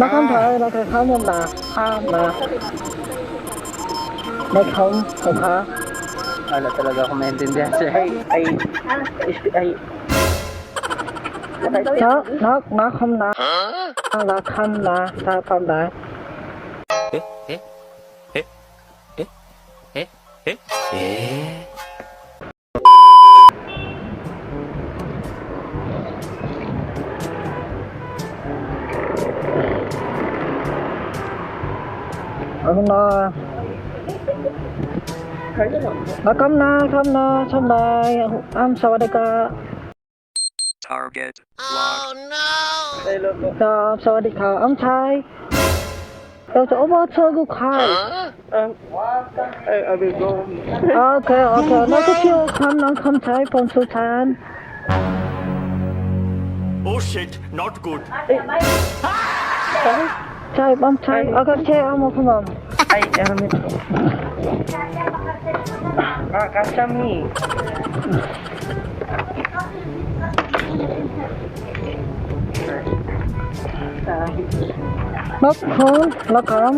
Nakantay, nakakanon na. Na. Nag-home, ha? Wala talaga ako maintindihan sir. Ay. Nakam na. Nakam na. Nakam na. Ano na? Nakam na. Sawadika. Target locked. Hello po. Sawadika. Chai. Yo, over to Kai. Ay, abi ko. Okay. Look you come Chai from Sultan. Oh shit, not good. Chai, Chai. Okay, Chai, come on. Ay, kasami. Nakam.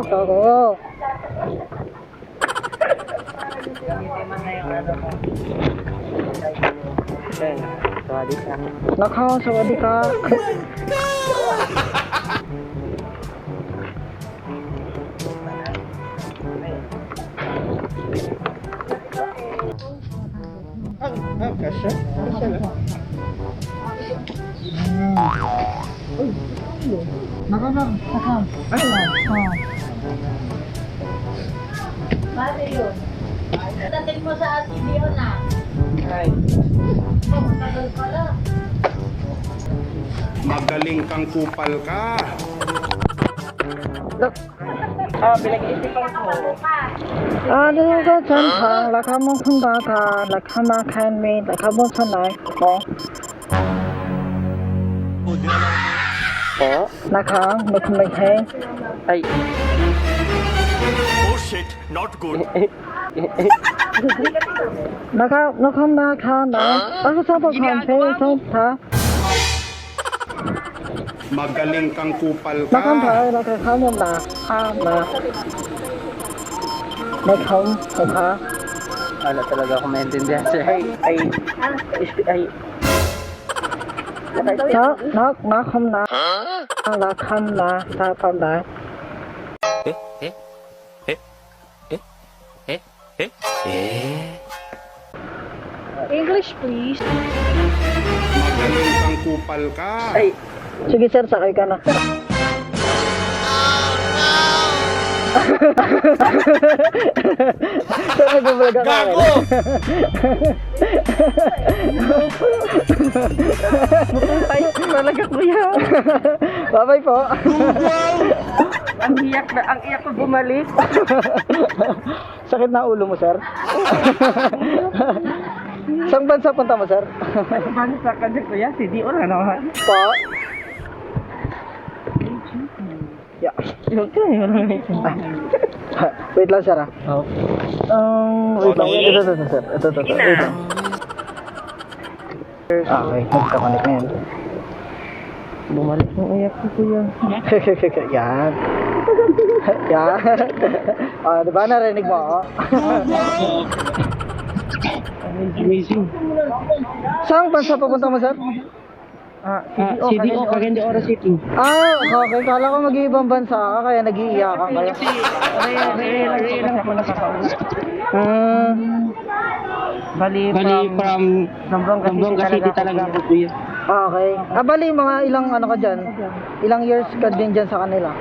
Go. Nakam, sawadika. Kasha? Nakam. Mali yun. Dating mo sa CDO na. Ay. Oh, tagal pala. Magaling kang kupal ka. Pinag-iisipan ko. Ano 전방 라카몬 큰다가 라카마 칸미 라카몬 천나이 뭐 Po? 라카 메크메헤 Ay. Oh shit, not good. 라카 나 ako sa 칸페 손타 Magaling kang kupal ka. 나칸다 라카몬 나 내컴 하 Wala talaga ako maintindihan sir. Ay. 나컴 나 라칸 나 나컴 나 English please. Magaling kang kupal ka. Ay. Sige sir, sakay ka na. Sir, nag-vlog ako. Gago! Ay, talaga kuya. Bye-bye po. Ang iyak ko bumalik. Sakit na ulo mo, sir. Saan bansa punta mo, sir? Bakit sa kanya kuya? CDO na naman. Po. Yeah. Wait lang, sir. Oh. Wait lang. Ito. Wait lang. Okay, nagkamanik na yan. Bumalik yung iyak ko kuya. Yan. Yan. Di ba narinig mo ako? Amazing. Saan bansa papunta mo, sir? CDO, Cagayan de Oro City. Okay. Kala ko mag-iibang bansa ka, kaya nag-iiyak ka kayo. Ray lang ako nakakausap. Bali from Zamboanga City talaga ako kuya. Okay. Bali, mga ilang ano ka dyan? Ilang years ka din dyan sa kanila?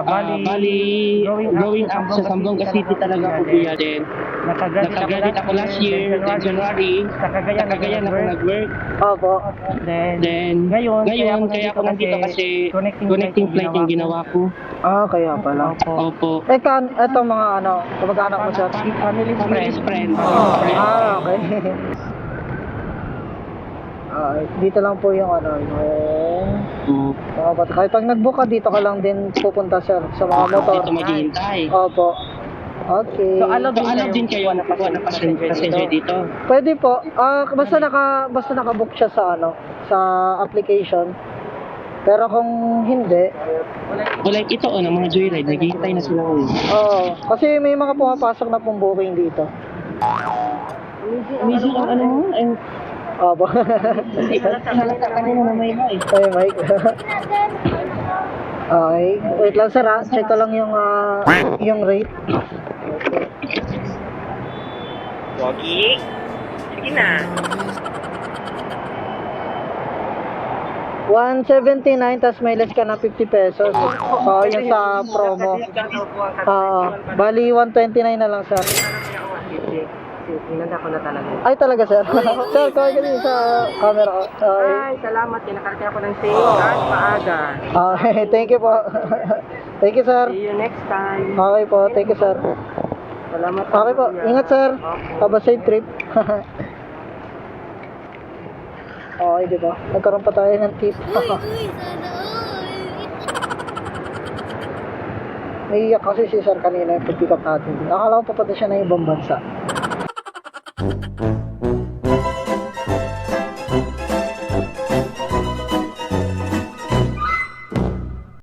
Bali, growing up sa Zamboanga City talaga ako kuya din. Nakagraduate ako last year, then January, sa Cagayan ako nag-work. Opo. Then ngayon kaya ako nandito kasi connecting flight yung ginawa ko. Kaya pala. Opo. Eto mga ano, kamag-anak mo, sir? Family's friend. Okay. Dito lang po yung ano, yung kahit pag nag-book ka, dito ka lang din pupunta, sir, sa mga motor. Dito maghihintay. Opo. Okay. So allowed din kayo na passenger dito. Pwede po. Basta naka-book siya sa ano, sa application. Pero kung hindi, O like ito, ng mga joyride, naghihintay na sila ngayon. kasi may mga pumapasok na pong booking dito. Amazing ang ano mo, and Opo. hindi halata kanina na may mic. Ay, Mike. Okay. Wait lang sir ha. Check ko lang yung rate. Pogi, sige na. 179 tas may less ka na 50 pesos. So, yung sa promo. Bali 129 na lang sir. Inanda ko na talaga. Ay talaga sir. Sir, kaway ka din sa camera ko. Okay. Ay, salamat. Nakarating ako ng safe at maaga. Okay, thank you po. Thank you sir. See you next time. Okay po, thank you sir. Salamat. Okay po, ingat sir. Have a safe trip. Okay, di ba? Nagkaroon pa tayo ng tip. Naiiyak kasi si sir kanina yung pag-pick up natin. Akala ko papunta siya na ibang bansa.